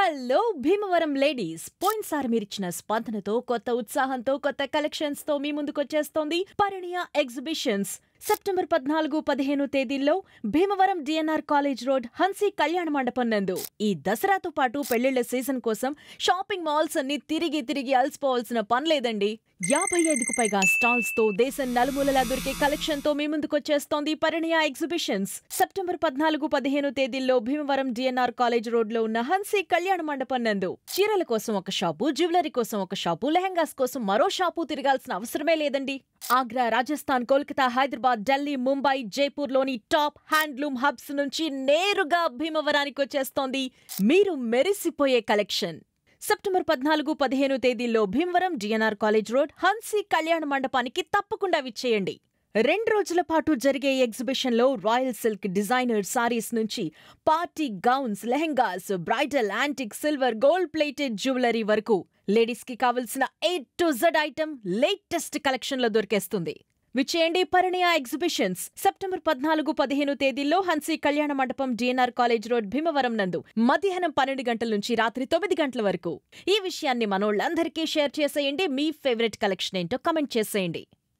Hello Bhimavaram ladies, పోయినసారి మీరిచ్చిన స్పందనతో కొత్త ఉత్సాహంతో కొత్త కలెక్షన్స్ తో మీ ముందుకొచ్చేస్తోంది పరిణయ ఎగ్జిబిషన్స్. సెప్టెంబర్ 14-15 తేదీల్లో భీమవరం డిఎన్ఆర్ కాలేజ్ రోడ్ హన్సీ కళ్యాణ మండపం నందు. ఈ దసరాతో పాటు పెళ్లిళ్ల సీజన్ కోసం షాపింగ్ మాల్స్ అన్ని తిరిగి అలసిపోవాల్సిన పనిలేదండి. 55కు పైగా స్టాల్స్ తో దేశం నలుమూలలా దొరికే కలెక్షన్ తో మీ ముందుకొచ్చేస్తోంది పరిణయ ఎగ్జిబిషన్స్. సెప్టెంబర్ 14-15 తేదీల్లో భీమవరం డిఎన్ఆర్ కాలేజ్ రోడ్ లో ఉన్న హన్సీ కళ్యాణ మండపం నందు చీరల కోసం ఒక షాపు, జ్యువెలరీ కోసం ఒక షాపు, లెహంగాస్ కోసం మరో షాపు తిరగాల్సిన అవసరమే లేదండి. ఆగ్రా, రాజస్థాన్, కోల్కతా, హైదరాబాద్, ఢిల్లీ, ముంబై, జైపూర్ లోని టాప్ హ్యాండ్లూమ్ హబ్స్ నుంచి నేరుగా భీమవరానికి వచ్చేస్తోంది మీరు మెరిసిపోయే కలెక్షన్. సెప్టెంబర్ 14-15 తేదీల్లో భీమవరం డిఎన్ఆర్ కాలేజ్ రోడ్ హన్సీ కళ్యాణ మండపానికి తప్పకుండా విచ్చేయండి. 2 రోజుల పాటు జరిగే ఎగ్జిబిషన్ లో రాయల్ సిల్క్ డిజైనర్ సారీస్ నుంచి party gowns, lehengas, bridal, antique, silver, gold plated jewellery వరకు లేడీస్ కి కావలసిన A to Z item latest collection లో దొరికేస్తుంది. విచ్చేయండి పరిణయ ఎగ్జిబిషన్స్. సెప్టెంబర్ 14-15 తేదీల్లో హన్సీ కళ్యాణ మండపం, డిఎన్ఆర్ కాలేజ్ రోడ్, భీమవరం నందు మధ్యాహ్నం 12 గంటల నుంచి రాత్రి 9 గంటల వరకు. ఈ విషయాన్ని మనోళ్ళందరికీ షేర్ చేసేయండి. మీ ఫేవరెట్ కలెక్షన్ ఏంటో కమెంట్ చేసేయండి.